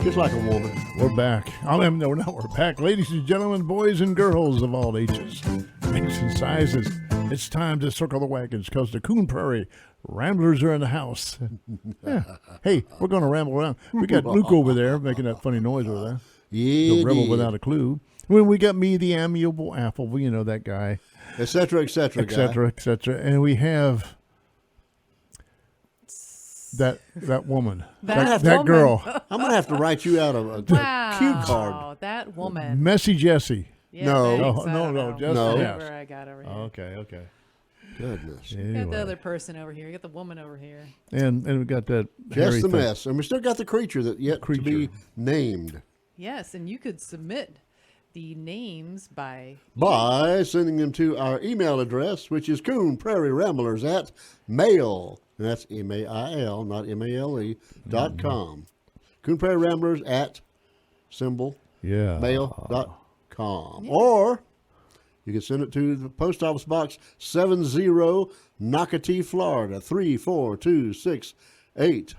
just like a woman. We're back. No, we're back. Ladies and gentlemen, boys and girls of all ages, makes and sizes. It's time to circle the wagons because the Coon Prairie Ramblers are in the house. Yeah. Hey, we're going to ramble around. We got Luke over there making that funny noise over there. Yeah, the rebel without a clue. When we got me, the amiable apple, you know that guy. Et cetera, et cetera, et cetera, et cetera. And we have that woman, that woman. girl. I'm going to have to write you out a cue card. That woman. Messy Jessie. Yeah, no, Jessie. No. Yes. Where I got over here. Okay. Goodness. You got the other person over here. You got the woman over here. And we got that Just the mess. And we still got the creature that yet to be named. Yes, and you could submit the names by sending them to our email address, which is Coon Prairie Ramblers at mail. And that's MAIL, not MALE, .com. Coon Prairie Ramblers at mail.com. Yeah. Or you can send it to the Post Office Box 70, Nocatee, Florida, 34268.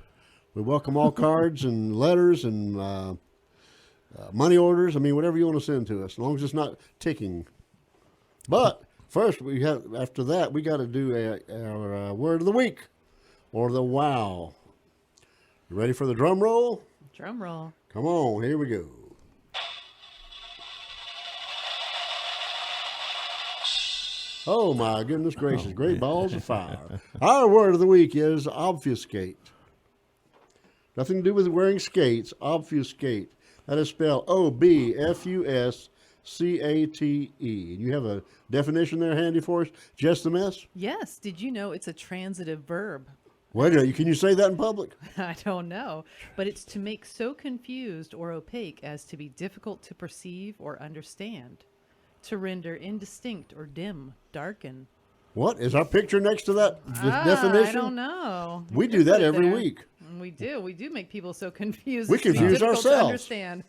We welcome all cards and letters and money orders. I mean, whatever you want to send to us, as long as it's not ticking. But first, after that, we got to do our word of the week, or the wow. You ready for the drum roll? Drum roll. Come on, here we go. Oh my goodness gracious! Great balls of fire. Our word of the week is obfuscate. Nothing to do with wearing skates. Obfuscate. That is spelled OBFUSCATE. You have a definition there handy for us? Just the mess? Yes. Did you know it's a transitive verb? Wait a minute. Can you say that in public? I don't know. But it's to make so confused or opaque as to be difficult to perceive or understand. To render indistinct or dim, darken. What? Is our picture next to that definition? I don't know. We do that every week. We do. We do make people so confused. We confuse ourselves. To understand.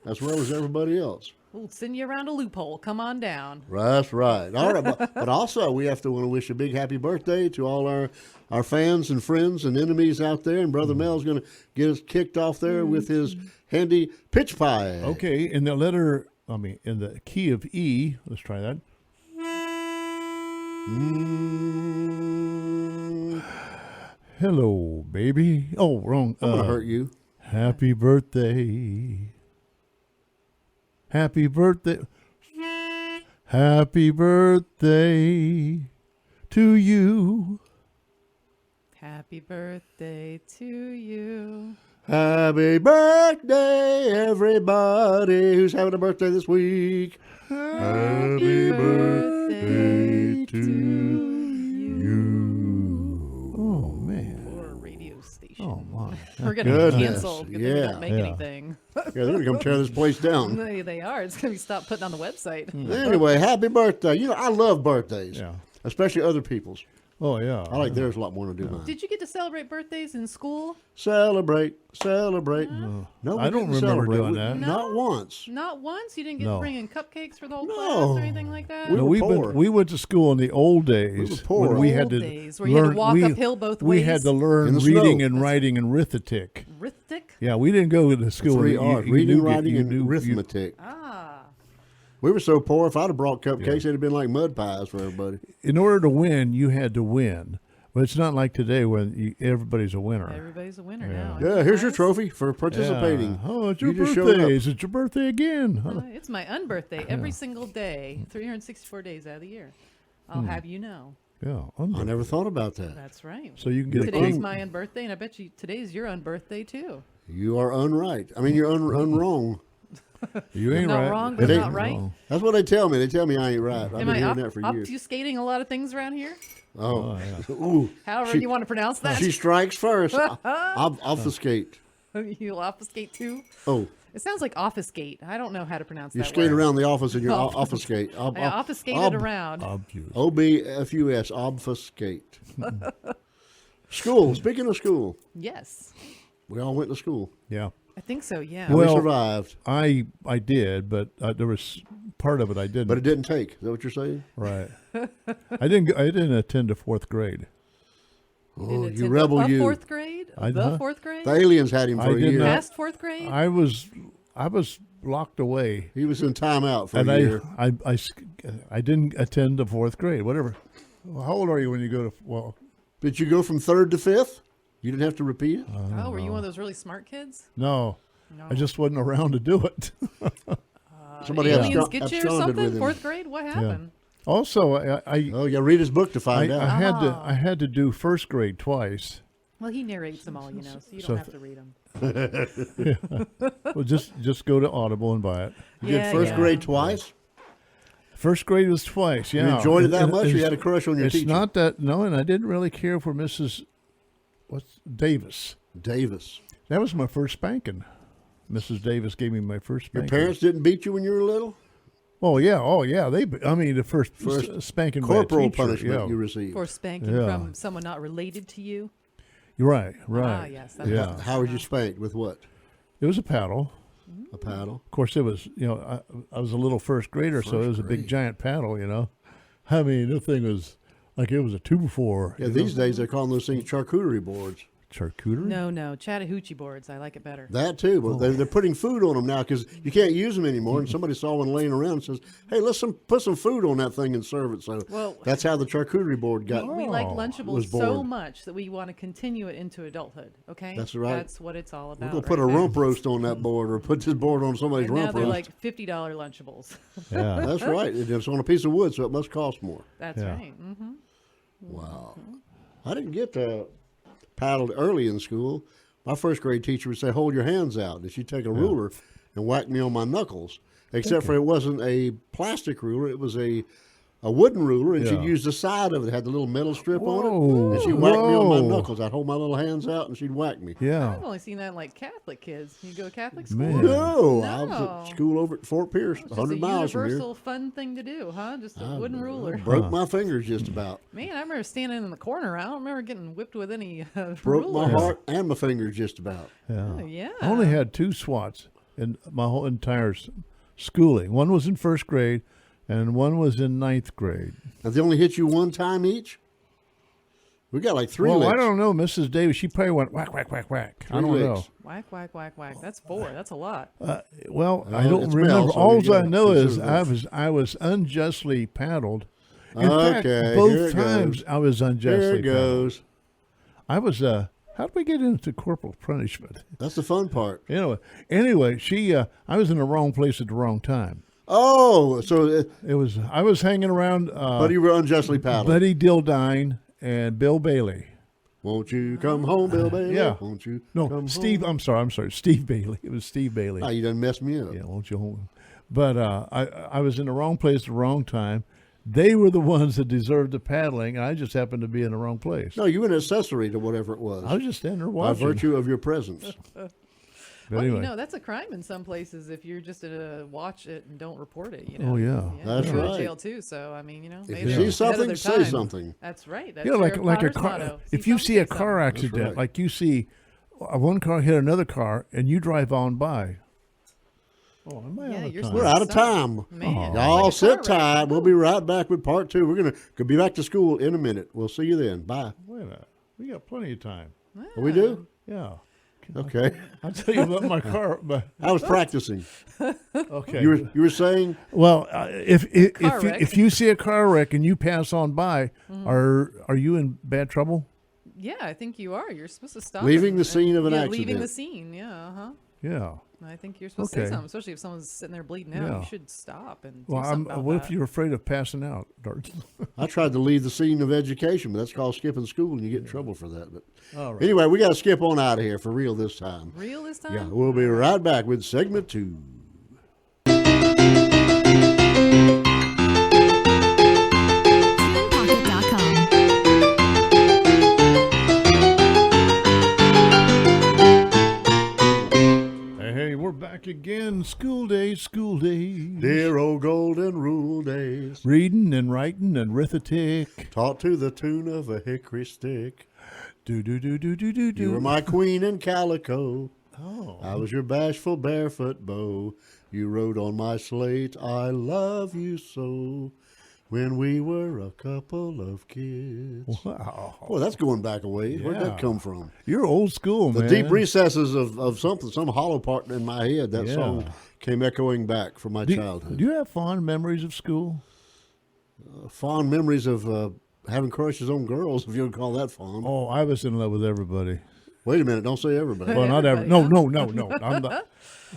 As well as everybody else. We'll send you around a loophole. Come on down. That's right. All right. But also, we have to want to wish a big happy birthday to all our fans and friends and enemies out there. And Brother Mel's going to get us kicked off there with his handy pitch pie. Okay. In the key of E, let's try that. Hello, baby. Oh, wrong. I'm going to hurt you. Happy birthday. Happy birthday. Happy birthday to you. Happy birthday to you. Happy birthday, everybody who's having a birthday this week. Happy birthday to you. Oh, man. Or a radio station. Oh, my. We're going to be canceled because they don't make Yeah. anything. Yeah, they're going to come tear this place down. They are. It's going to be stopped putting on the website. Anyway, happy birthday. You know, I love birthdays. Yeah. Especially other people's. Oh, yeah. I like theirs a lot more than I do mine. Did you get to celebrate birthdays in school? Celebrate. No, I don't remember doing that. Not once. Not once? You didn't get No. to bring in cupcakes for the whole No. class or anything like that? We No, were poor. we went to school in the old days. We were poor. When we Old had to days, where you had to walk uphill both We ways. had to In learn the reading snow. and writing and arithmetic. Arithmetic? Yeah, we didn't go to school. 3 You- R's. you Reading, knew- writing, you and knew- arithmetic. Ah. We were so poor, if I'd have brought cupcakes, it'd have been like mud pies for everybody. In order to win, you had to win. But it's not like today when everybody's a winner. Everybody's a winner now. Yeah, here's your Guys, trophy for participating. Yeah. Oh, it's your You just showed up. birthday. Is it your birthday again? It's my unbirthday every single day, 364 days out of the year. I'll have you know. Yeah. I never thought about that. That's right. So you can get a Today's cake. my unbirthday, and I bet you today's your unbirthday too. You are unright. I mean, you're unwrong. You ain't Not right. wrong, but It not ain't right. wrong. That's what they tell me. They tell me I ain't right. I've Am been I hearing that for years. obfuscating a lot of things around here? Oh, ooh. However She- you want to pronounce that. She strikes first. Obfuscate. You'll obfuscate too? Oh, It sounds like obfuscate. I don't know how to pronounce you that skate word. around the office and you're obfuscate. I obfuscated around. Obvious. OBFUS, obfuscate. School. Speaking of school, Yes. we all went to school. Yeah. I think so, yeah. And Well- we survived, I did, but there was part of it I didn't. but it didn't take. Is that what you're saying? Right. I didn't attend to fourth grade. You Oh, didn't you attend rebel, the you. fourth grade? I- The huh? fourth grade? The aliens had him for I a did year. not. Past fourth grade? I was locked away, He was in timeout for and a year. I didn't attend the fourth grade. Whatever. Well, how old are you when you go to? Well, Did you go from third to fifth? You didn't have to repeat it? Oh, were you one of those really smart kids? no, No. I just wasn't around to do it. Somebody Aliens absconded get you or with something? him. Fourth grade? What happened? Also, I Oh, yeah, read his book to find out. I had to do first grade twice. Well, he narrates them all, you know, so you So don't have to read them. Well, just go to Audible and buy it. You did first grade twice? First grade was twice. Yeah, You enjoyed it that And much, or you it's- had a crush on your It's teacher? not that no, and I didn't really care for Mrs. Davis. Davis. That was my first spanking. Mrs. Davis gave me my first Your spanking. parents didn't beat you when you were little? Oh yeah. I mean, the first spanking by a Corporal teacher, punishment yeah. you received. For spanking Yeah. from someone not related to you? You're right. Ah, yes. That Yeah. makes How were you spanked? With what? It was a paddle. A paddle? Of course, it was. I was a little first grader, so it was a big giant paddle. I mean, the thing was like it was a 2x4. Yeah, these days they're calling those things charcuterie boards. Charcuterie. No, Chattahoochee boards. I like it better. That too, but they're putting food on them now because you can't use them anymore. And somebody saw one laying around and says, "Hey, let's put some food on that thing and serve it." So Well- that's how the charcuterie board got. We like was Lunchables so born. much that we want to continue it into adulthood. Okay, That's right. That's what it's all We're about. gonna put a right now. rump roast on that board, or put this board on somebody's And now rump they're roast. like $50 Lunchables. Yeah. That's right. It's on a piece of wood, so it must cost more. That's Yeah. right. Mm-hmm. Wow. I didn't get paddled early in school. My first grade teacher would say, "Hold your hands out." And she'd take a ruler and whack me on my knuckles. Except for it wasn't a plastic ruler; it was a wooden ruler, and she'd Yeah. use the side of it. It had the little metal strip on Whoa. it, and she'd whack me on my Whoa. knuckles. I'd hold my little hands out, and she'd whack me. Yeah. I've only seen that in like Catholic kids. You go to Catholic school? Man. No, I was No. at school over at Fort Pierce, It's just 100 a miles from here. universal fun thing to do, huh? Just a wooden ruler. Broke my fingers just about. Man, I remember standing in the corner. I don't remember getting whipped with any Broke ruler. my heart and my fingers just about. Yeah. Oh, yeah. I only had 2 swats in my whole entire schooling. One was in first grade, and one was in 9th grade. Now, they only hit you one time each? We got like 3 Well, licks. I don't know, Mrs. Davis. She probably went whack, whack, whack, whack. I 3 don't know. licks. Whack, whack, whack, whack. That's 4. That's a lot. Well, I Well, don't it's remember. male, so All you I gotta know is consider I was unjustly paddled. In Okay, fact, here both it times goes. I was unjustly There it paddled. goes. I was. How did we get into corporal punishment? That's the fun part. Anyway, she. I was in the wrong place at the wrong time. Oh, so I was hanging around. but you were unjustly paddled. Buddy Dildine and Bill Bailey. Won't you come home, Bill Bailey? Yeah. Won't you No, come Steve. home? I'm sorry. Steve Bailey. It was Steve Bailey. Ah, you done messed me up. Yeah, won't you hold? But I was in the wrong place at the wrong time. They were the ones that deserved the paddling. I just happened to be in the wrong place. No, you were an accessory to whatever it was. I was just standing there by watching. virtue of your presence. But Well, anyway, that's a crime in some places if you're just to watch it and don't report it. Oh, yeah. That's you go right. to jail too. So I mean, If maybe you they're see ahead of something, their say time. something. That's right. That's like Sheriff a Potter's car. motto. If you something, see a say something. car accident, right. like you see one car hit another car, and you drive on by. Oh, am I Yeah, out of you're time? We're out of time. Man, Y'all like a sit car wreck. tight. We'll be right back with part 2. We're could be back to school in a minute. We'll see you then. Bye. Wait a minute. We got plenty of time. Oh, we do? Yeah. Okay. I'll tell you about my car. But, I was practicing. okay. You were saying Well, Car wreck. if you see a car wreck and you pass on by, Mm-hmm. are you in bad trouble? Yeah, I think you are. You're supposed to stop. Leaving and- the scene of an yeah, accident. Leaving the scene. Yeah. Uh-huh. Yeah. I think you're supposed to say Okay. something, especially if someone's sitting there bleeding out. Yeah. You should stop and Well, do something about what that. if you're afraid of passing out, Dart? I tried to leave the scene of education, but that's called skipping school, and you get in trouble for that. But All right. anyway, we got to skip on out of here for real this time. Real this time? Yeah, we'll be right back with segment 2. Pocket.com. Hey, we're back again. School days, school days. Dear old golden rule days, Reading and writing and arithmetic. taught to the tune of a hickory stick. Do do do do do do do. You were my queen in calico. Oh. I was your bashful barefoot beau. You wrote on my slate, I love you so. When we were a couple of kids. Wow. Boy, that's going back a ways. Where'd Yeah. that come from? You're old school, The man. deep recesses of something, some hollow part in my head. That Yeah. song came echoing back from my childhood. Do you have fond memories of school? Fond memories of having crushes on girls, if you would call that fond. Oh, I was in love with everybody. Wait a minute, don't say everybody. Well, not every. No, no, no, no. I'm the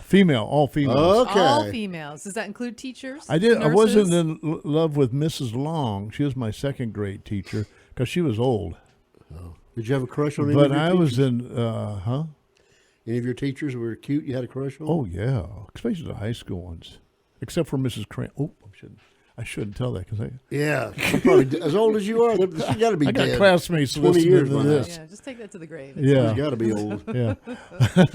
female. All females. Okay. All females. Does that include teachers? I did. I Nurses? wasn't in love with Mrs. Long. She was my second grade teacher because she was old. Did you have a crush on any But of your I teachers? was in. Any of your teachers who were cute you had a crush on? Oh yeah, especially the high school ones, except for Mrs. Crane. Oh, I shouldn't tell that because Yeah. She's probably as old as you are. She got to be I got dead. classmates 20 listening years to by now. this. Yeah, just take that to the grave. Yeah, She's got to be old. yeah.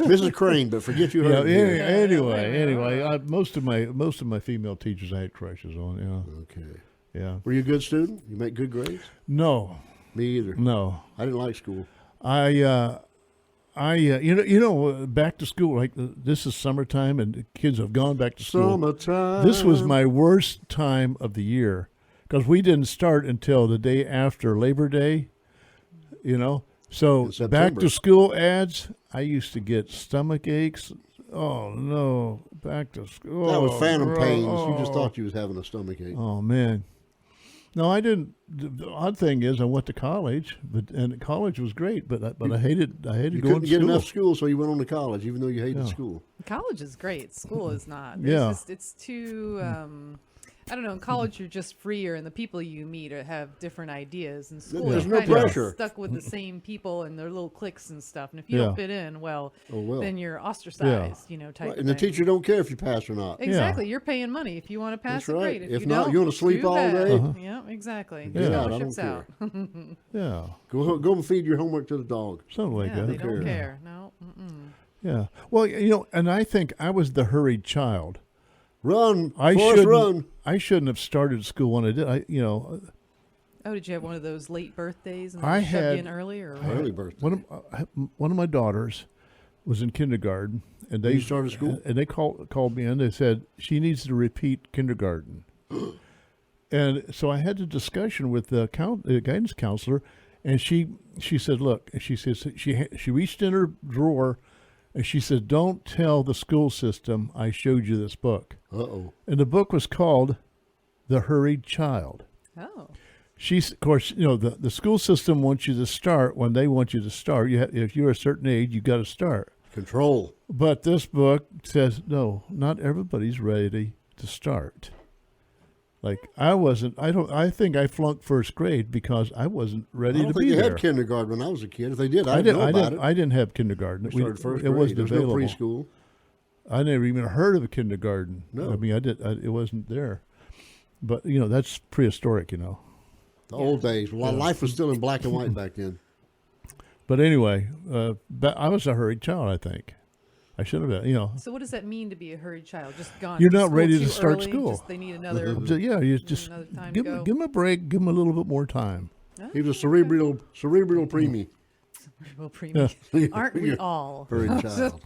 Mrs. Crane, but forget you Yeah, heard her. anyway, most of my female teachers I had crushes on. Okay. Yeah. Were you a good student? You make good grades? No, Me either. no. I didn't like school. Back to school. Like this is summertime, and the kids have gone back to school. Summertime. This was my worst time of the year because we didn't start until the day after Labor Day. So In back September. to school ads. I used to get stomach aches. Oh no, back to school. That was phantom pains. You just Oh. thought you was having a stomach ache. Oh man, no, I didn't. The odd thing is, I went to college, and college was great, but I hated You going couldn't to get school. enough school, so you went on to college, even though you hated Yeah. school. College is great. School is not. Yeah. It's too. I don't know. In college, you're just freer, and the people you meet have different ideas. In school, There's you're no kind of pressure. stuck with the same people and their little cliques and stuff. And if you Yeah. don't fit in, well, Oh, well. then you're ostracized. Type. Right, of and the thing. teacher don't care if you pass or not. Exactly. You're paying money. If you want to pass, That's it right. great. If you not, don't, you wanna sleep too all bad. day? Yeah, exactly. Get out, I Ships don't out. Yeah, Go and feed your homework to the dog. something like Yeah, that. they don't care. care. No. Mm-mm. Yeah. Well, and I think I was the hurried child. Run, I Forrest, shouldn't. run. I shouldn't have started school when I did. Oh, did you have one of those late birthdays and I they shoved had- you in early, or what? Early birthday. one of my daughters was in kindergarten, and they You started school? and they called me in. They said she needs to repeat kindergarten, and so I had a discussion with the guidance counselor, and she said, "Look," she says she reached in her drawer, and she said, "Don't tell the school system I showed you this book." Uh-oh. And the book was called "The Hurried Child." Oh. Of course, the school system wants you to start when they want you to start. If you're a certain age, you got to start. Control. But this book says, no, not everybody's ready to start. Like I wasn't. I think I flunked first grade because I wasn't I ready don't to think be they there. had kindergarten when I was a kid. If they did, I I didn't know didn't. about it. I didn't have kindergarten. We started first It grade. wasn't There was available. no preschool. I never even heard of a kindergarten. No. I mean, it wasn't there. But that's prehistoric. The old days. Well, life was still in black and white back then. But anyway, I was a hurried child. I think I should have been. So what does that mean to be a hurried child? Just gone. You're to not school ready too to start early? school. Just they need another. You just Another time give to go. him a break. Give him a little bit more time. He was a cerebral preemie. Well, preemie. Aren't we all? Hurried child.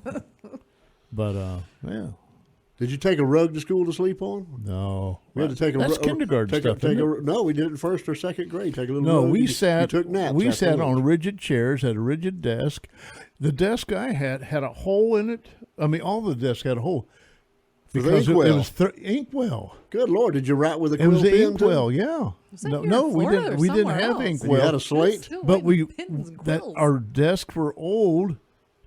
But yeah, Did you take a rug to school to sleep on? no. We had to take a That's rug. kindergarten stuff. isn't it? No, we did it in first or second grade. Take a little. No, rug. we You sat. took naps. We after sat lunch. on rigid chairs, had a rigid desk. The desk I had a hole in it. I mean, all the desks had a hole For the because it inkwell. was inkwell. Good Lord, did you write with a It quill was the pen? inkwell. Too? Yeah. Was that No, here no, in we Florida didn't. or We didn't somewhere have else? And inkwell. you had a slate. Still But writing pins and that quills. our desks were old.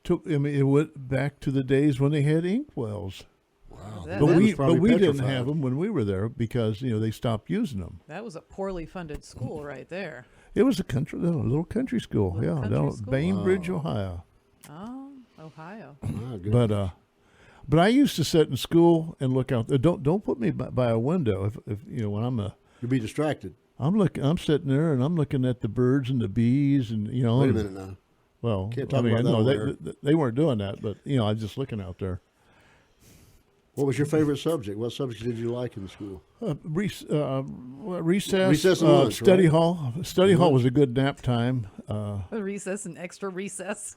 It went back to the days when they had inkwells. Wow, That- But that we probably didn't petrified. have them when we were there because they stopped using them. That was a poorly funded school right there. It was a little country school, Little yeah, country down at school. Bainbridge, Ohio. Oh, Ohio. My goodness. But I used to sit in school and look out. Don't put me by a window if when You'd be distracted. I'm sitting there and I'm looking at the birds and the bees and Wait a minute now. Well, Can't I talk mean, about that no, on air. they weren't doing that, but I was just looking out there. What was your favorite subject? What subjects did you like in school? Recess, Recess and lunch, study right? hall. Study hall was a good nap time. A recess and extra recess.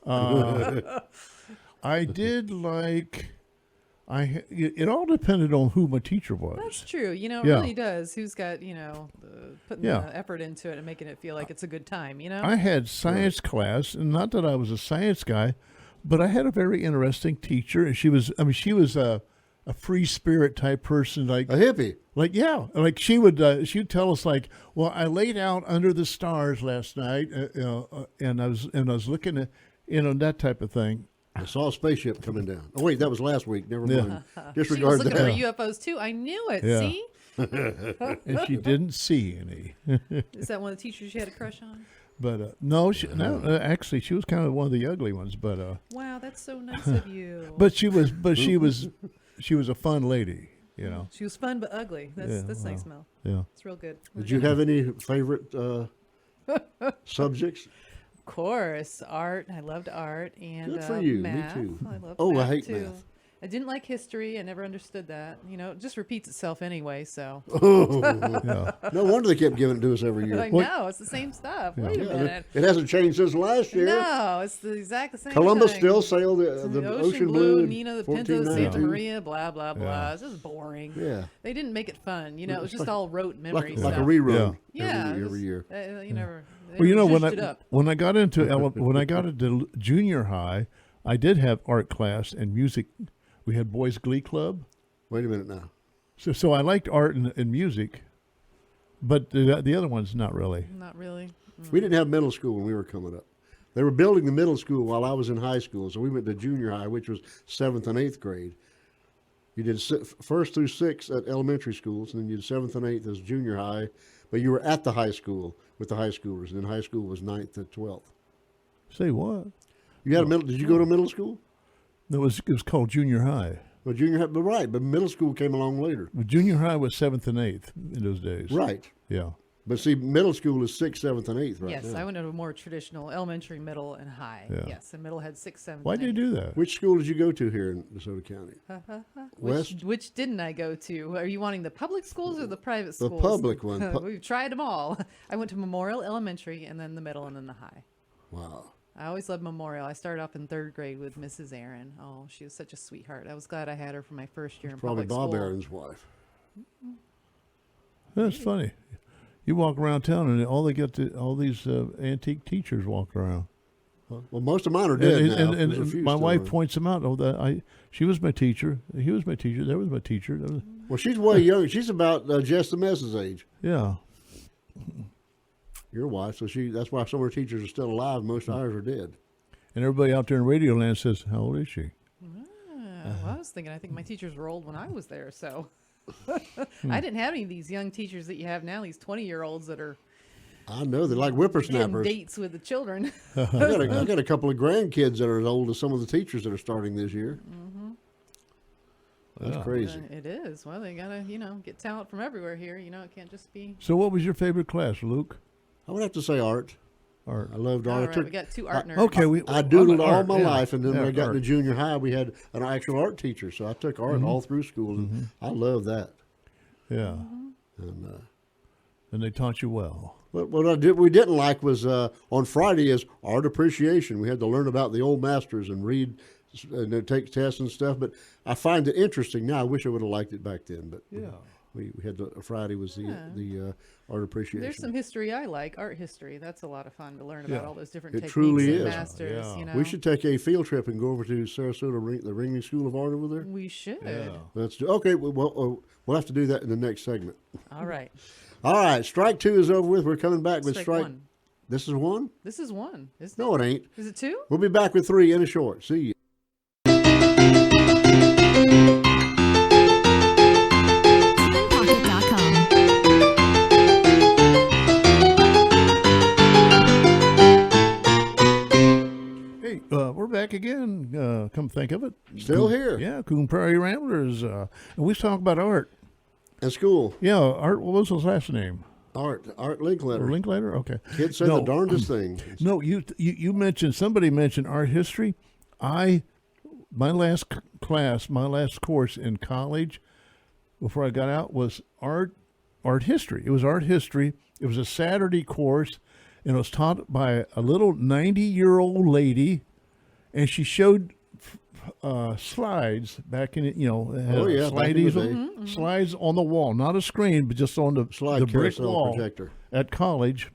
I did like It all depended on who my teacher was. That's true. You know, it Yeah. really does. Who's got, putting Yeah. the effort into it and making it feel like it's a good time, you know? I had science class, and not that I was a science guy, but I had a very interesting teacher, and she was a free spirit type person, like A hippie. like she'd tell us like, well, I laid out under the stars last night, and I was looking at, that type of thing. I saw a spaceship coming down. Oh, wait, that was last week. Never Yeah. mind. She was Disregard looking that. for UFOs too. I knew it. Yeah. See? And she didn't see any. Is that one of the teachers you had a crush on? But no, actually, she was kind of one of the ugly ones. But Wow, that's so nice of you. she was a fun lady, you know. She was fun but ugly. That's nice, Mel. Yeah. It's real good. Did you have any favorite subjects? Of course, art. I loved art and Good for you. Me math. too. I loved Oh, I math hate too. math. I didn't like history. I never understood that. You know, it just repeats itself anyway. So Yeah. No wonder they kept giving it to us every year. I know it's the same stuff. Wait a Yeah, minute. it hasn't changed since last year. No, it's the exact same. Columbus thing. still sailed the Ocean Blue, in Nina, the Pinto, Santa 1492. Maria, blah blah blah. Yeah. It's just boring. Yeah. They didn't make it fun. You know, it was just like- all rote memory Like stuff. a rerun Yeah, every year. You never. Well, you know, when zhuzhed it up. I got into junior high, I did have art class and music. We had boys' glee club, Wait a minute now. so I liked art and music, but the other ones not really. Not really. We didn't have middle school when we were coming up. They were building the middle school while I was in high school, so we went to junior high, which was 7th and 8th grade. You did first through 6th at elementary schools, and then you did 7th and 8th as junior high, but you were at the high school with the high schoolers, and then high school was 9th to 12th. Say what? You had a middle? Did you go to middle school? It was called junior high. Well, junior high, but right, but middle school came along later. Well, junior high was 7th and 8th in those days. Right. Yeah. But see, middle school is 6th, 7th, and 8th right Yes, now. I went to a more traditional elementary, middle, and high. Yeah. Yes, and middle had 6, 7. Why did you do that? Which school did you go to here in DeSoto County? West? Which didn't I go to? Are you wanting the public schools or the private schools? public one. We've tried them all. I went to Memorial Elementary, and then the middle, and then the high. Wow. I always loved Memorial. I started off in 3rd grade with Mrs. Aaron. Oh, she was such a sweetheart. I was glad I had her for my first year in Probably public Bob school. Aaron's wife. That's funny. You walk around town and all these antique teachers walk around. Well, most of mine are dead now. And There's a few my still wife around. points them out. Oh, she was my teacher. He was my teacher. There was my teacher. Well, she's way young. She's about Jess the Mess's age. Yeah. Your wife. So that's why some of her teachers are still alive. Most of ours are dead. And everybody out there in Radio Land says, "How old is she?" Well, I was thinking, I think my teachers were old when I was there, so. I didn't have any of these young teachers that you have now, these 20-year-olds that are I know they're like getting whippersnappers. dates with the children. I got a couple of grandkids that are as old as some of the teachers that are starting this year. That's Yeah. crazy. It is. Well, they gotta, get talent from everywhere here. It can't just be. So, what was your favorite class, Luke? I would have to say art. Art. I loved All art. right, we got 2 art nerds. Okay, I doodled all art, my yeah. life, and then Yeah, when I got art. into junior high, we had an actual art teacher. So I took art all through school, and I love that. Yeah. And And they taught you well. what we didn't like was on Friday is art appreciation. We had to learn about the old masters and read and take tests and stuff. But I find it interesting now. I wish I would have liked it back then. But we had Friday was the art appreciation. There's some history I like, art history. That's a lot of fun to learn about Yeah. all those different It techniques truly and is. masters. Yeah. We should take a field trip and go over to Sarasota, the Ringling School of Art over there. We should. Yeah. Let's do. Okay, we'll have to do that in the next segment. All right. All right, strike 2 is over with. We're coming back with Strike strike. 1. This is 1. This is 1, isn't No, it? it ain't. Is it 2? We'll be back with 3 in a short. See you. SpinPocket.com. Hey, we're back again. Come think of it. Still here. Yeah, Coon Prairie Ramblers. And we talk about art. At school, Yeah, Art. What was his last name? Art Linklater. Linklater. Okay. Kid said the darndest thing. No, you mentioned somebody mentioned art history. My last course in college before I got out was art history. It was art history. It was a Saturday course, and it was taught by a little 90-year-old lady, and she showed slides back in it. You know, it had Oh, yeah, back in the day. slides on the wall, not a screen, but just on the Slide the brick carousel wall projector. at college.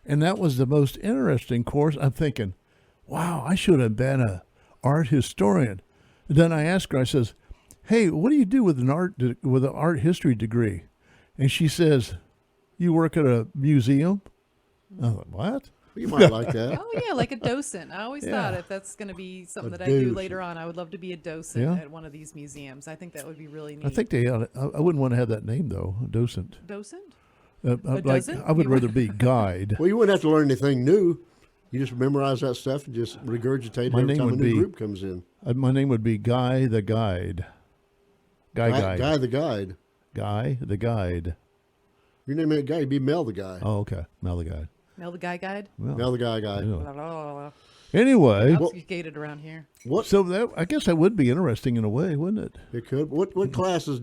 And that was the most interesting course. I'm thinking, wow, I should have been a art historian. And then I asked her, I says, hey, what do you do with an art history degree? And she says, you work at a museum? I was like, what? You might like that. Oh yeah, like a docent. I always thought Yeah. if that's going to be something A that I do docent. later on, I would love to be a docent Yeah. at one of these museums. I think that would be really neat. I think they ought to, I wouldn't want to have that name, though, docent. Docent? I would You rather be guide. Well, you wouldn't have to learn anything new. You just memorize that stuff and just regurgitate My every name time a would new be- group comes in. My name would be Guy the Guide. Guy Guy the guide. Guy the Guide. Your name ain't Guy, you'd be Mel the guy. Oh, okay. Mel the Guide. Mel the Guide? Well, Mel the guy guy. yeah. Blah, blah, blah. Anyway, Obfuscated around here. What so that I guess that would be interesting in a way, wouldn't it? it could. What classes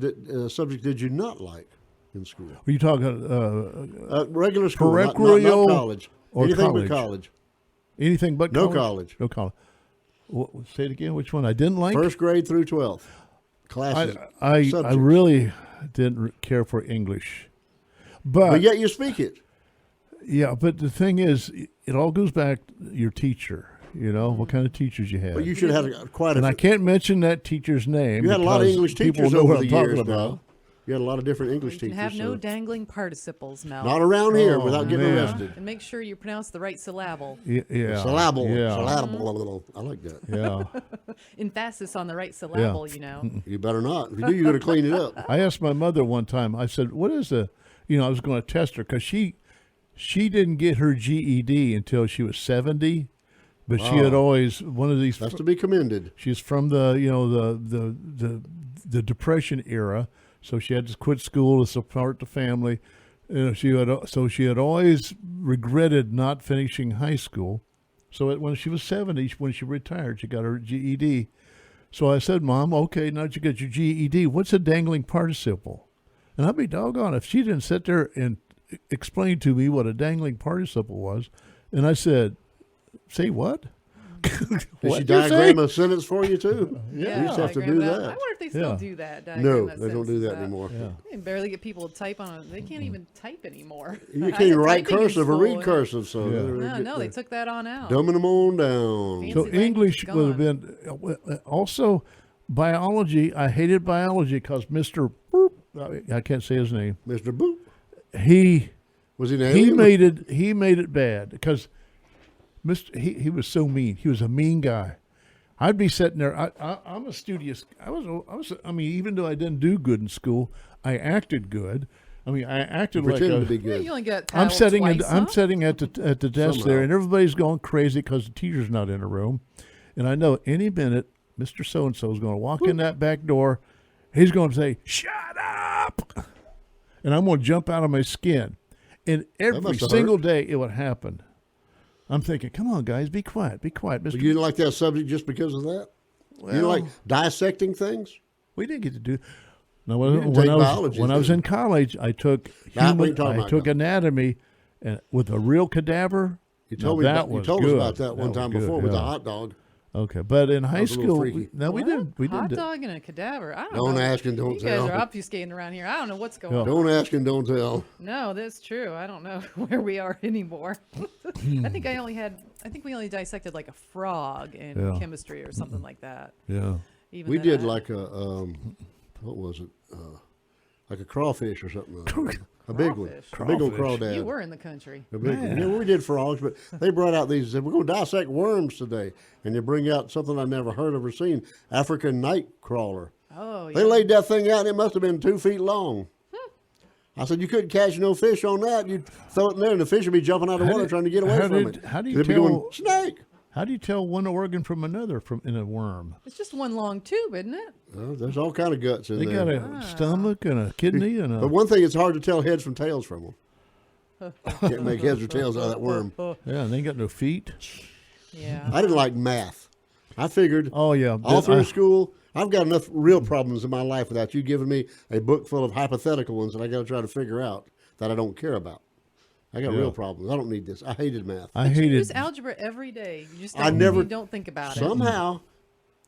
subject did you not like in school? Were you talking Regular school, not Parochial college. or Anything college? but college. anything but No college? college. No college. Say it again. Which one I didn't like? First grade through 12th. Classes. I subjects. really didn't care for English, But yet you speak it. yeah. But the thing is, it all goes back to your teacher. You know what kind of teachers you had. But you should have had quite and a I can't mention that teacher's name. You had a lot of because English people teachers know over what the I'm talking years about. now. You had a lot of different English You can teachers. have no so- dangling participles, Mel. Not around here Oh, without getting man. arrested. And make sure you pronounce the right syllable. Yeah. Syllable. Yeah. Syllable. I like that. Yeah. Emphasis on the right syllable, you know. You better not. If you do, you're going to clean it up. I asked my mother one time. I said, "What is I was going to test her because she didn't get her GED until she was 70, but she had always one of these. That's to be commended. She's from the the Depression era, so she had to quit school to support the family. She had always regretted not finishing high school. So when she was 70, when she retired, she got her GED. So I said, Mom, okay, now that you got your GED, what's a dangling participle? And I'd be doggone if she didn't sit there and explain to me what a dangling participle was. And I said, say what? Did she What'd you diagram say? a sentence for you too? Yeah, You just have to diagram do that. I that. wonder if they still Yeah. do that. No, diagram that they don't do sentences that out. anymore. Yeah. You can barely get people to type on it. They can't even type anymore. You I can't even had write typing in cursive or school, read and- cursive, so Yeah. No, they took that on out. dumbing them on down. Fancy So language English is would have gone. been also biology. I hated biology because Mr. Boop, I can't say his name. Mr. Boop. He Was he an alien? he made it bad because he was so mean. He was a mean guy. I'd be sitting there. I'm a studious. I mean, even though I didn't do good in school, I acted good. I mean, I acted like Pretended a, to be Yeah, good. you only got I'm titled sitting twice, I'm huh? sitting at the desk Somehow. there, and everybody's going crazy because the teacher's not in the room, and I know any minute Mr. So and So is going to walk in that back door. He's going to say, "Shut up," and I'm going to jump out of my skin. And every must have single day it would happen. I'm thinking, "Come on, guys, be quiet, But Mr." you didn't like that subject just because of that? You didn't like dissecting things? We didn't get to do. No, didn't take biology, when I was did you? in college, I took Nah, we ain't talking I about took that. anatomy, and with a real cadaver. You told now me that about, you was told us good. about that one was time good, before with the yeah. hot dog. Okay, but in high was a little school, freaky. we What? didn't. We Hot didn't. dog and a cadaver. I don't Don't know. ask and don't you tell. guys are obfuscating around here. I don't know what's going Yeah. on. Don't ask and don't tell. No, that's true. I don't know where we are anymore. I think we only dissected like a frog in Yeah. chemistry or something like that. Yeah. Even We then, did I- like a, what was it? Like a crawfish or something. A big one. Crawfish. A big old Crawfish. crawdad. You were in the country. A big one. Yeah, we did frogs, but they brought out these. Said, we're going to dissect worms today, and they bring out something I never heard of or seen: African night crawler. Oh, They yeah. laid that thing out, and it must have been 2 feet long. I said, you couldn't catch no fish on that. You'd throw it in there, and the fish would be jumping out of the How water did- trying to get away how from did- it. how do you They'd be going, tell- snake? How do you tell one organ from another in a worm? It's just one long tube, isn't it? There's all kind of guts in They there. got a stomach and a kidney and But a one thing, it's hard to tell heads from tails from them. Can't make heads or tails out of that worm. yeah. And they got no feet. Yeah. I didn't like math. I figured Oh yeah. all through school, I've got enough real problems in my life without you giving me a book full of hypothetical ones that I got to try to figure out that I don't care about. I got real problems. I don't need this. I hated math. I You hated. use algebra every day. You just don't, I never- you don't think about it. Somehow,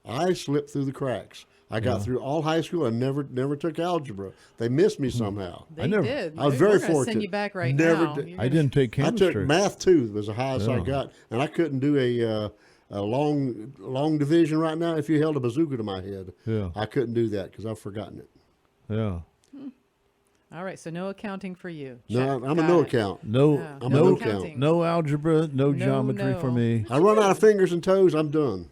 I slipped through the cracks. I got through all high school and never took algebra. They missed me somehow. They never- did. I was We're very gonna fortunate. Send you back right Never now. did- You're I gonna- didn't take I chemistry. took math too. Was the highest I Yeah. got, and I couldn't do a long division right now. If you held a bazooka to my head, Yeah. I couldn't do that because I've forgotten it. Yeah. All right, so no accounting for you. No, Check. I'm a Got no it. account. No. Yeah, I'm no. no accounting. No algebra. No geometry for no. me. I run out of fingers and toes. I'm done.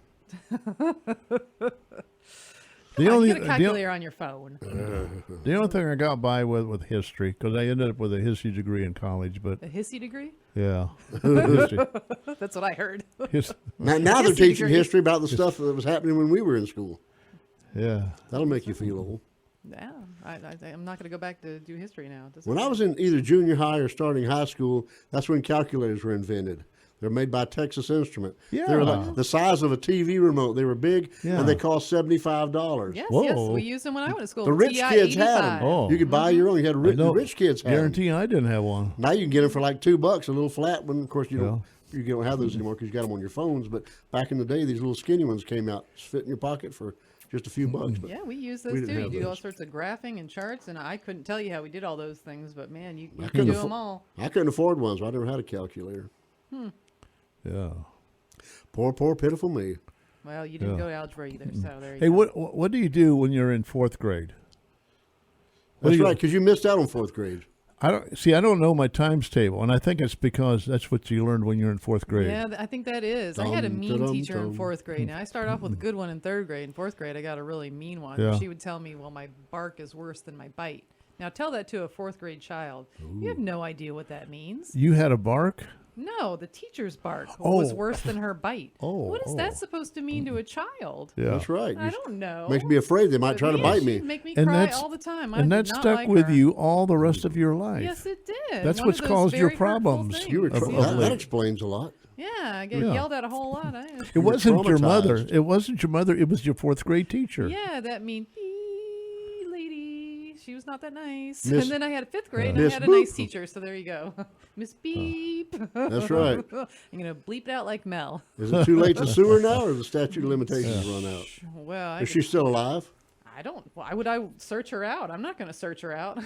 The Come on, only get a calculator on your phone. the only thing I got by with history, because I ended up with a history degree in college, but A hissy degree? yeah, history. That's what I heard. Now they're History teaching degree. history about the stuff that was happening when we were in school. Yeah. That'll make you feel old. Yeah, I'm not going to go back to do history now. It doesn't When I was in either junior high or starting high school, that's when calculators were invented. They're made by Texas Instrument. They were Yeah. like the size of a TV remote. They were big, Yeah. and they cost $75. Yes, Whoa. yes, we used them when I went to school. The rich TI kids had 85. them. Oh. You could buy your own. You had I know. the rich kids had them. Guarantee I didn't have one. Now you can get them for like $2, a little flat one. Of course, you don't have those anymore because you got them on your phones. But back in the day, these little skinny ones came out, just fit in your pocket for just a few bucks. But Yeah, we use those We too. didn't You have do all those. sorts of graphing and charts, and I couldn't tell you how we did all those things, but man, you couldn't can do affo- them all. I couldn't afford one, so I never had a calculator. Yeah. Poor, pitiful me. Well, you didn't Yeah. go to algebra either, so there you Hey, go. what do you do when you're in fourth grade? What That's do you- right, because you missed out on fourth grade. I don't know my times table, and I think it's because that's what you learned when you're in fourth grade. Yeah, I think that is. I had a Dum, mean da-dum, teacher in dum. fourth grade. Now I started off with a good one in third grade. In fourth grade, I got a really mean one. Yeah. She would tell me, "Well, my bark is worse than my bite." Now tell that to a fourth grade child. You have no idea what that means. You had a bark? No, the teacher's bark Oh. was worse than her bite. Oh, What is oh. that supposed to mean to a child? Yeah. That's right. I don't know. Makes me afraid they might But try to man, bite she'd me. make me And cry that's- all the time. And I that did not stuck like with her. you all the rest of your life. Yes, it did. That's One what's of those caused your very hurtful problems. things. You were Of that late. explains a lot. Yeah, I get Yeah. yelled at a whole lot. It wasn't your mother. traumatized. It wasn't your mother. It was your fourth grade teacher. Yeah, that mean "Bee lady." She was not that nice. Miss- and then I had a fifth grade, and Miss I had a Boop. nice teacher. So there you go, Miss Beep. That's right. I'm gonna bleep it out like Mel. Is it too late to sue her now, or the statute of limitations run out? Well, I, Is she still alive? I don't. Why would I search her out? I'm not gonna search her out.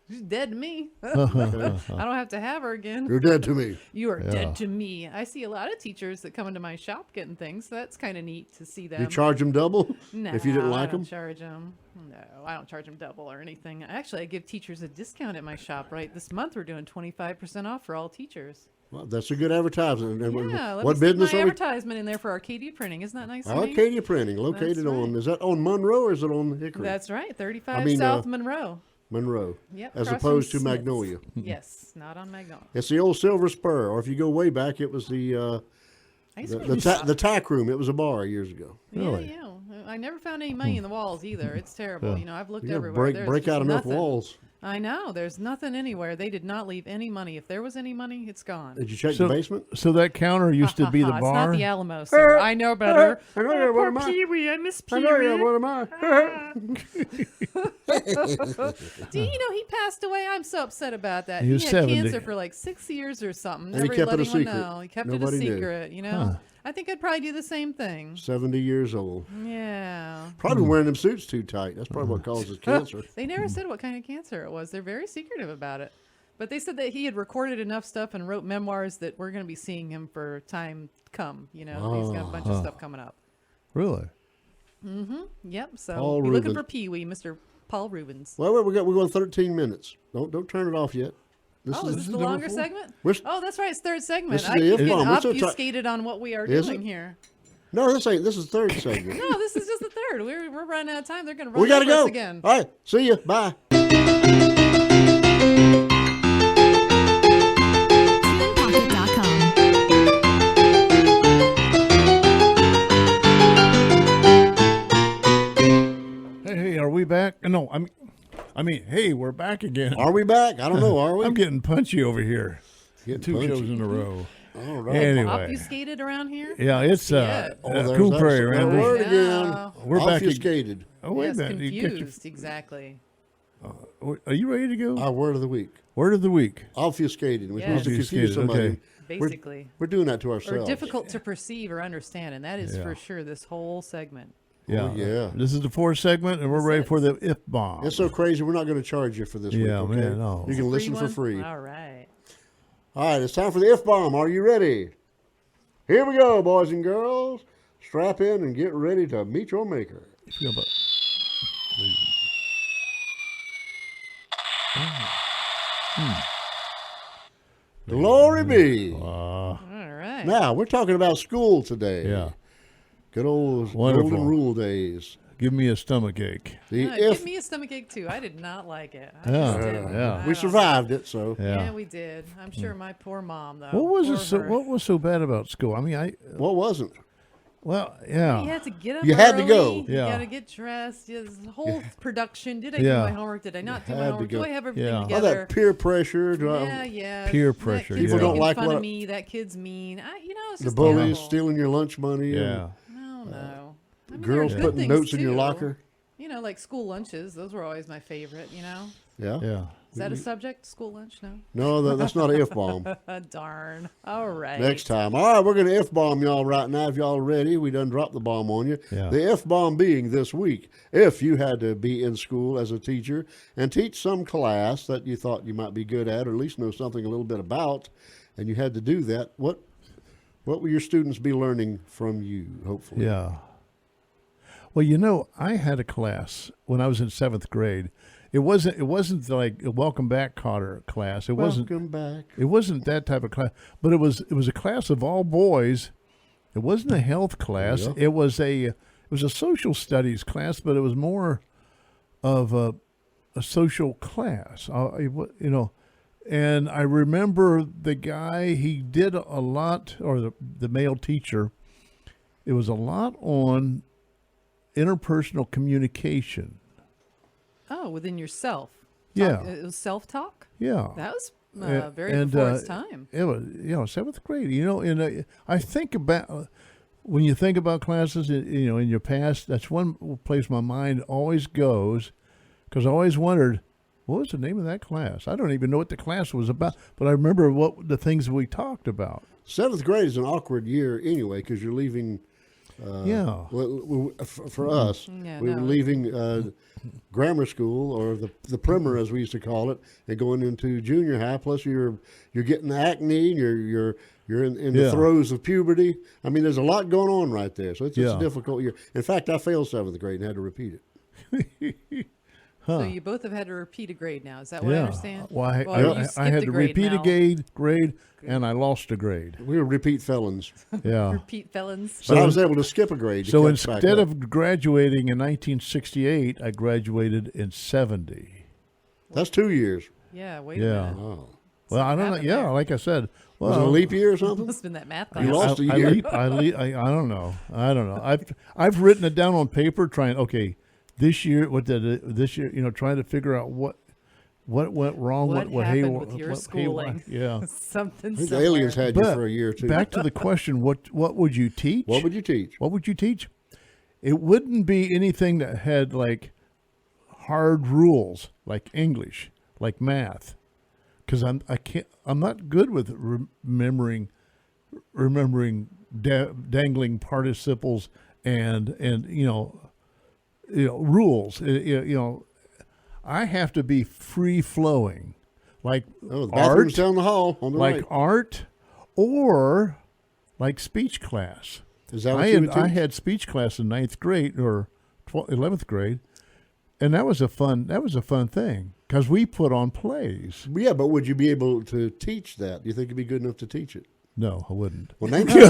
She's dead to me. I don't have to have her again. You're dead to me. You are Yeah. dead to me. I see a lot of teachers that come into my shop getting things, so that's kind of neat to see them. You charge them double No, if you didn't like I don't them? charge them. No, I don't charge them double or anything. Actually, I give teachers a discount at my shop. Right this month, we're doing 25% off for all teachers. Well, that's a good advertisement. And Yeah, let what me stick business my are we? advertisement in there for Arcadia Printing. Isn't that nice? of me? Arcadia Printing, located That's on, right. is that on Monroe or is it on Hickory? That's right, 35 I mean, South Monroe. Monroe. Yep, As across from opposed to Smith's. Magnolia. Yes, not on Magnolia. It's the old Silver Spur, or if you go way back, it was the I used to the, be the, in ta- the tack room. It was a bar years ago. Really? Yeah. I never found any money in the walls either. It's terrible. Yeah. You know, I've looked You gotta everywhere. There's break just out enough nothing. walls. I know. There's nothing anywhere. They did not leave any money. If there was any money, it's gone. Did you check So, the basement? so that counter used to be the It's bar. not the Alamo, sir. I know better. I know you. What Poor am I? Pee-wee. I miss I know you. Pee-wee. What am I? Do you know he passed away? I'm so upset about that. He was had 70. cancer for like 6 years or something. And he Never kept let it a anyone secret. know. He kept Nobody it knew. a secret. You know, Huh. I think I'd probably do the same thing. 70 years old. Yeah. Probably wearing them suits too tight. That's probably what causes cancer. They never said what kind of cancer it was. They're very secretive about it. But they said that he had recorded enough stuff and wrote memoirs that we're going to be seeing him for time come. You know, he's got a bunch of stuff coming up. Really? Yep. So Paul be looking Rubens. for Pee-wee, Mr. Paul Rubens. Well, we're going 13 minutes. Don't turn it off yet. This Oh, is this the number longer 4? segment? We're- Oh, that's right. It's third segment. This is I the keep if getting bomb. We're still obfuscated on what we are Is doing it? here. No, this ain't. This is third segment. No, this is just the third. We're running out of time. They're going to run We gotta over us go. again. All right. See you. Bye. TunePocket.com. Hey, are we back? No, I mean, hey, we're back again. Are we back? I don't know. Are we? I'm getting punchy over here. Getting 2 punchy. shows in a row. All right. Anyway, Obfuscated around here? yeah, it's Yeah. there's Coon that- Prairie that Ramblers. word again. Yeah. We're back ag- Obfuscated. Oh wait Yes, a minute, you get your confused. Exactly. Are you ready to go? Our word of the week. Word of the week. Obfuscating, which Yes. means to confuse Obfuscated, somebody. okay. Basically. We're doing that to Or ourselves. difficult to perceive or understand, and that is Yeah. for sure this whole segment. Yeah. yeah. This is the fourth segment, and we're This ready is. for the if bomb. It's so crazy, we're not going to charge you for this week, Yeah, okay? man, no. You can Free listen for one? free. All right. All right, it's time for the F-bomb. Are you ready? Here we go, boys and girls. Strap in and get ready to meet your maker. Yeah, but- Glory be. All right. Now, we're talking about school today. Yeah. Good old Wonderful. golden rule days. Give me a stomach ache. The Give me a stomach ache too. I did not like it. I Yeah, just didn't. yeah. I we don't- survived it, so. Yeah. Yeah, we did. I'm sure my poor mom though. What was Poor it? So, her. what was so bad about school? I mean, What wasn't? well, You yeah. had to get up. You had to early, go. You Yeah. got to get dressed. Yeah, this whole production. Did I Yeah. do my homework? Did I not do had my to homework? go. Do I have everything Yeah. All together? that peer pressure. Yeah. Peer That pressure, kid's People don't making like fun what- of me. That kid's mean. It's The just bullies terrible. stealing your lunch money. Yeah. No. I mean, Girls there are good putting things, notes in your too. locker. You know, like school lunches. Those were always my favorite. You know, Yeah. Yeah. is that a subject? School lunch? No. No, that's not an F-bomb. Darn. All right. Next time. All right, we're going to F-bomb y'all right now. If y'all ready, we done dropped the bomb on you. Yeah. The F-bomb being this week. If you had to be in school as a teacher and teach some class that you thought you might be good at or at least know something a little bit about, and you had to do that, what will your students be learning from you, hopefully? Yeah. Well, you know, I had a class when I was in 7th grade. It wasn't like a welcome back Cotter class. It wasn't Welcome back. It wasn't that type of class, but it was a class of all boys. It wasn't a health class. Yeah. It was a social studies class, but it was more of a social class. You know, and I remember the guy, he did a lot, or the male teacher. It was a lot on interpersonal communication. Oh, within yourself. Yeah. It was self-talk. Yeah. That was And- very and, before its time. It was, 7th grade. You know, and I think about when you think about classes, you know, in your past. That's one place my mind always goes, because I always wondered, what was the name of that class? I don't even know what the class was about, but I remember what the things we talked about. 7th grade is an awkward year anyway because you're leaving. Yeah. For us, Yeah, we were no. leaving grammar school, or the primer as we used to call it, and going into junior high. Plus, you're getting acne, and you're in the Yeah. throes of puberty. I mean, there's a lot going on right there, so it's Yeah. a difficult year. In fact, I failed 7th grade and had to repeat it. So you both have had to repeat a grade now. Is that what I understand? Well, you I skipped had a to grade repeat now. a grade, and I lost a grade. We were repeat felons, Yeah. Repeat felons. but I was able to skip a grade. To So catch back instead up. of graduating in 1968, I graduated in 70. That's 2 years. Yeah, wait Yeah. a minute. Oh, Well, I don't know. happened Yeah, there? like I said, well, was it a leap year or something? Must have been that math You class. lost a year. I don't know. I've written it down on paper, trying. Okay, this year, this year? You know, trying to figure out what went wrong. What hey, happened with your what schooling? yeah. Something I think the somewhere. aliens had you But for a year too. back to the question: what would you teach? What would you teach? What would you teach? It wouldn't be anything that had like hard rules, like English, like math, because I'm not good with remembering dangling participles and rules. I have to be free flowing, like Oh, the bathroom's art, down the hall on the like right. art, or like speech class. Is that what you would teach? I had speech class in 9th grade or 11th grade, and that was a fun thing because we put on plays. Yeah, but would you be able to teach that? Do you think you'd be good enough to teach it? No, I wouldn't. Well, name we're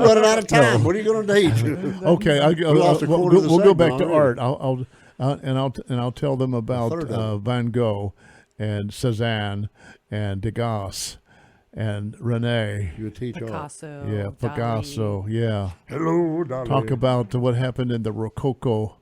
running out of time. What are you going to teach? Okay, lost a quarter of the we'll go back segment to art. I'll tell them about third of it. Van Gogh and Cézanne and Degas and Rene. You would teach art. Picasso. Yeah, Dali. Picasso. Yeah. Hello, darling. Talk about what happened in the Rococo.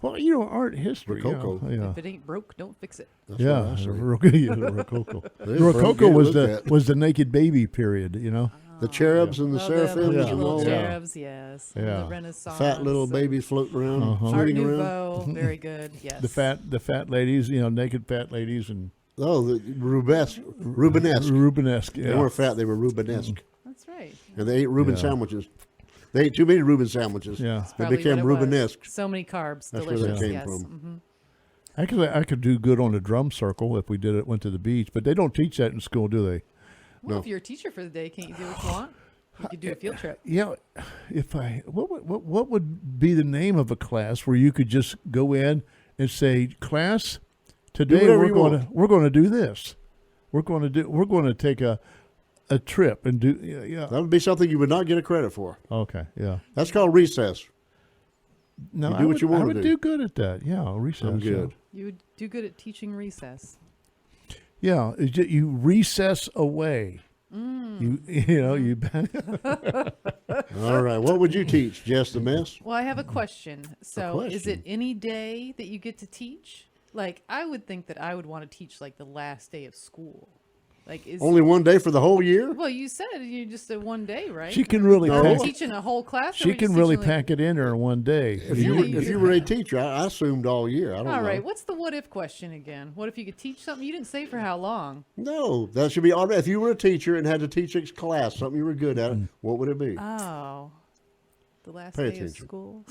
Well, art history. Rococo. Yeah. If it ain't broke, don't fix it. That's Yeah, what I say. the Rococo. It is Rococo broke, was get looked at. was the naked baby period. You know, The cherubs and the Oh, seraphims Yeah. and little all that. cherubs, yes. and Yeah. The Renaissance. Fat little babies floating around, Uh-huh. Art shooting around. Nouveau, very good. Yes. The fat ladies, naked fat ladies and Oh, the Rubenesque. Rubenesque. They Yeah. weren't fat; they were Rubenesque, That's right. and they ate Reuben Yeah. sandwiches. They ate too many Reuben sandwiches. Yeah. They Probably became what it was. Rubenesque. So many carbs, That's where delicious. they came yes. from. I could do good on a drum circle if we went to the beach, but they don't teach that in school, do they? Well, No. if you're a teacher for the day, can't you do what you want? You could do a field trip. Yeah, what would be the name of a class where you could just go in and say, class, today whatever we're you going want. to do this. We're going to take a trip and do yeah. That would be something you would not get a credit for. Okay, yeah. That's called recess. No, You do what you wanna I would do. good at that. Yeah, recess. I'm good. You would do good at teaching recess. Yeah, you recess away. You All right. What would you teach, Jess the Mess? Well, I have a question. So, is it question. any day that you get to teach? Like, I would think that I would want to teach like the last day of school. Like, is Only one day for the whole year? well, you said you just said one day, right? She can really Are No. we pack, teaching a whole class? or she are we can just really teaching, like- pack it in there in one day. If Yeah, you were, you if do. you were a teacher, I assumed all year. I don't know. All right. What's the what if question again? What if you could teach something you didn't say for how long? No, that should be automatic. If you were a teacher and had to teach a class, something you were good at, what would it be? Oh, the last Pay day of attention. school.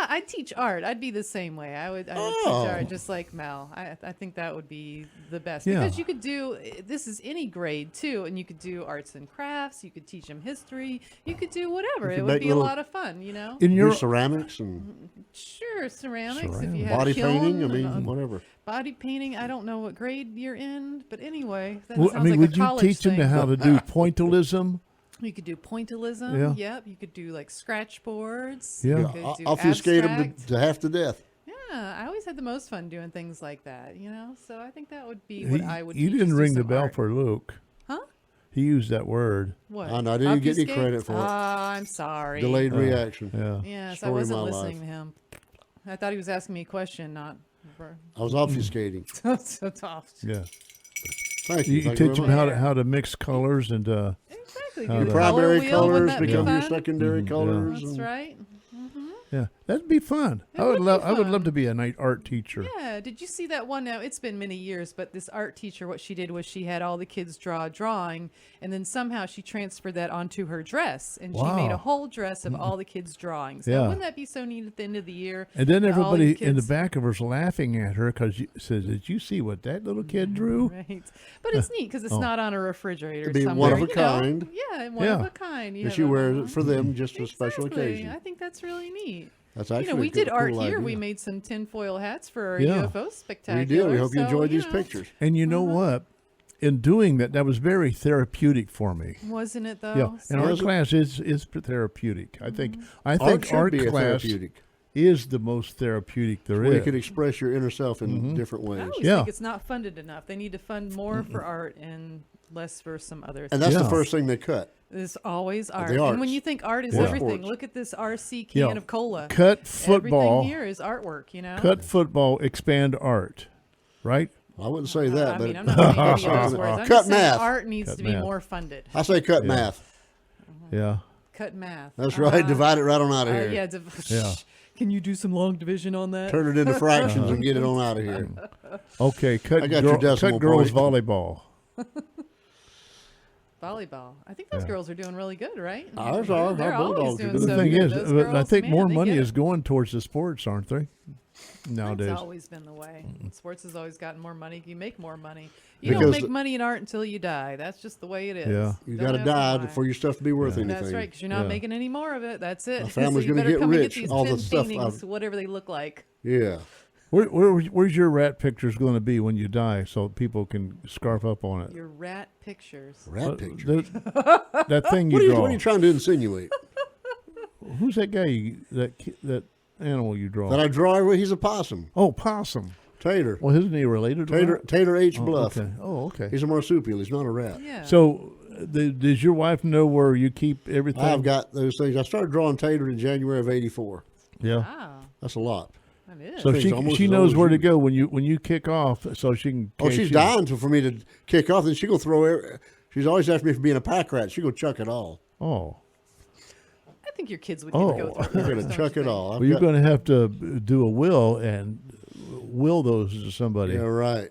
I'd teach art. I'd be the same way. I would teach Oh. art just like Mel. I think that would be the best Yeah. because you could do this is any grade too, and you could do arts and crafts. You could teach them history. You could do whatever. You It could would make be little- a lot of fun. In Do your ceramics and Sure, ceramics. If you had body a kiln, painting. I and, mean, whatever. body painting. I don't know what grade you're in, but anyway, that Well, sounds I mean, like would a you college teach them thing. how to do pointillism? You could do pointillism. Yeah. Yep. You could do like scratch boards. Yeah. You could do Obfuscate them abstract. to half to death. Yeah, I always had the most fun doing things like that, So I think that would be what I would. You teach, didn't is do ring the some bell art. for Luke. Huh? He used that word. What? I know, I didn't get any Obfuscate? credit for it. I'm sorry. Delayed reaction. Yeah. Yes, I Story of wasn't my listening life. to him. I thought he was asking me a question, not. I was obfuscating. so tough. Yeah. Thank You, you. you Thank you teach very them much. how to mix colors and Exactly. How Your the- color Primary wheel, colors wouldn't that be become your fun? secondary colors. That's and- right. yeah, that'd be fun. It I would would be love. I would love fun. to be a night art teacher. Yeah. Did you see that one? Now it's been many years, but this art teacher, what she did was she had all the kids draw a drawing, and then somehow she transferred that onto her dress, and she made Wow. a whole dress of all the kids' drawings. Yeah. Now, wouldn't that be so neat at the end of the year? And then that all everybody these in the kids- back of her's laughing at her because she says, "Did you see what that little kid drew?" Right, but it's neat because it's Oh. not on a refrigerator It'd be somewhere. one of a kind. Yeah, one Yeah. of a kind. You And have she a- wears it for them just a special Exactly. occasion. I think that's really neat. That's actually we a did cool art idea. here. We made some tinfoil hats for our Yeah. UFO spectacular. We did. We hope you so, enjoyed these know, pictures. And you know what? In doing that, that was very therapeutic for me. Wasn't it though? Yeah, and So- art Was it? class is therapeutic. I think Art should art be a class therapeutic. is the most therapeutic there Where you is. can express your inner self in different I ways. always Yeah. think it's not funded enough. They need to fund more for art and less for some other And things. that's the Yeah. first thing they cut. It's always art. the And when arts. you think art is Yeah. everything, Sports. look at this RC can Yeah. of cola. Cut football, Everything here is artwork, cut football, expand art, right? I wouldn't say that, I but mean, I'm not going to any of those words. I'm Cut just saying math. art needs Cut to be math. more funded. I say cut Yeah. math. Yeah. Cut math. That's right. Divide it right on out of here. Yeah, Yeah. Can you do some long division on that? Turn it into fractions and get it on out of here. Okay. Cut, I got your decimal cut girls point. volleyball. Volleyball. I think those Yeah. girls are doing really good, right? Ours are. They're Our always Bulldogs are doing doing The so thing good. is, Those I girls, think man, more they money get is it. going towards the sports, aren't they? Nowadays. That's always been the way. Sports has always gotten more money. You make more money. You don't Because make the- money in art until you die. That's just the way it is. Yeah. You Don't got to ask me die why. for your stuff to be worth anything. That's right, because you're not Yeah. making any more of it. That's it. My family's so you gonna better get come and rich. Get these All the 10 stuff paintings, I've- whatever they look like. Yeah. Where's your rat pictures going to be when you die so people can scarf up on it? Your rat pictures. Rat pictures. That thing you What draw. are you trying to insinuate? Who's that guy, that animal you draw? That I draw? He's a possum. Oh, possum. Tater. Well, isn't he related to that? Tater H. Oh, Bluff. okay. Oh, okay. He's a marsupial. He's not a rat. Yeah. So, does your wife know where you keep everything? I've got those things. I started drawing Tater in January of '84. Yeah. Wow. That's a lot. That is. So Things she almost she as knows old as where to you. go when you kick off, so she can. Oh, she's dying for me to kick off. Then she gonna throw. She's always after me for being a pack rat. She's going to chuck it all. Oh. I think your kids would get to go through it. You're going first, to don't chuck you it think? all. Well, you're going to have to do a will and will those to somebody. Yeah, right.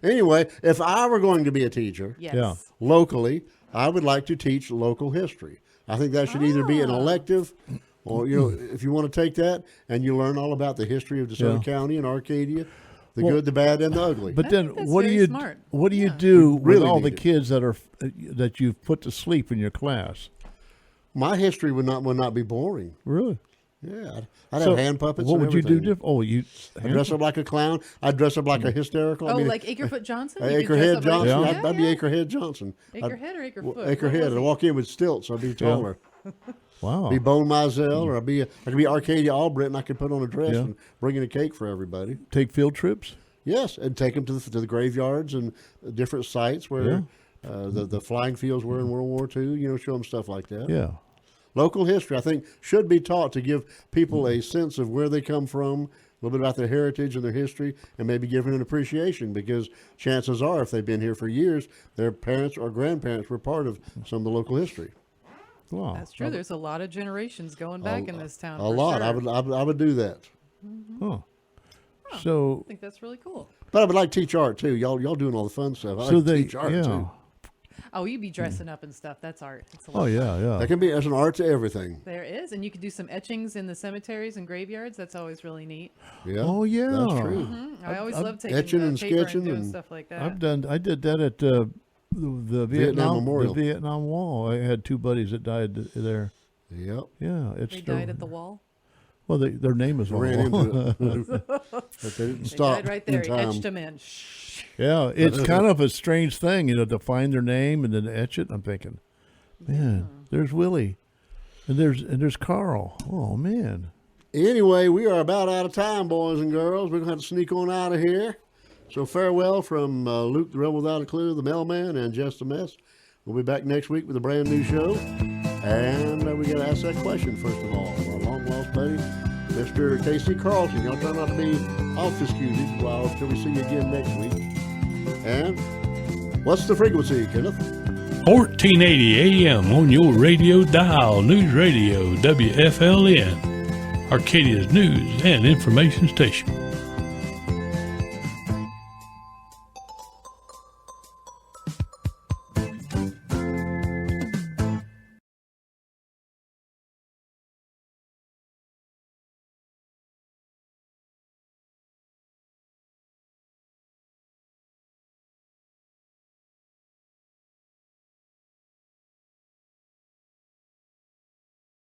Anyway, if I were going to be a teacher Yes. Yeah. locally, I would like to teach local history. I think that should either be an elective or, if you want to take that and you learn all about the history of DeSoto Yeah. County and Arcadia, the good, the bad, and the ugly. But I then think that's what do very you smart. what do you Yeah. do We really with all the need it. kids that you've put to sleep in your class? My history would not be boring. Really? Yeah, I'd have hand puppets. What and would you do everything. different? Oh, you I'd dress up like a clown. I'd dress up like a hysterical. Oh, like Acrefoot Johnson? You could dress Acrehead up like- Johnson. Yeah. I'd be Acrehead Johnson. Acrehead or Acrefoot? What Acrehead. was I'd he? walk in with stilts. I'd be taller. Wow. Be Bone Mizell, or I could be Arcadia Albritton. I could put on a dress Yeah. and bring in a cake for everybody. Take field trips? Yes, and take them to the graveyards and different sites where the flying fields were in World War II. Show them stuff like that. Yeah. Local history, I think, should be taught to give people a sense of where they come from, a little bit about their heritage and their history, and maybe give them an appreciation, because chances are, if they've been here for years, their parents or grandparents were part of some of the local history. Wow. That's true. There's a lot of generations going back in this town. A for lot. Sure. I would do that. Huh. So I think that's really cool. But I would like to teach art too. Y'all doing all the fun stuff. I so like to they teach art yeah. too. Oh, you'd be dressing up and stuff. That's art. It's a lot Oh of yeah, yeah. There's an art to everything. There is, and you could do some etchings in the cemeteries and graveyards. That's always really neat. Yeah. Oh, yeah. That's true. I always love taking etching and paper sketching and doing and- stuff like that. I did that at the Vietnam Memorial. The Vietnam Wall. I had two buddies that died there. Yep. Yeah, it's They died at the wall. Well, their name was on Ran the wall. into it. But they didn't They stop died right there. in He time. etched them in. Shh. Yeah, it's kind of a strange thing, to find their name and then etch it. I'm thinking, man, there's Willie, and there's Carl. Oh man. Anyway, we are about out of time, boys and girls. We're going to have to sneak on out of here. So farewell from Luke the Rebel Without a Clue, the Mailman, and Just a Mess. We'll be back next week with a brand new show. And we got to ask that question, first of all. Our long-lost buddy, Mr. Casey Carlson. Y'all try not to be obfuscated until we see you again next week. And what's the frequency, Kenneth? 1480 AM on your radio dial. News Radio WFLN, Arcadia's news and information station.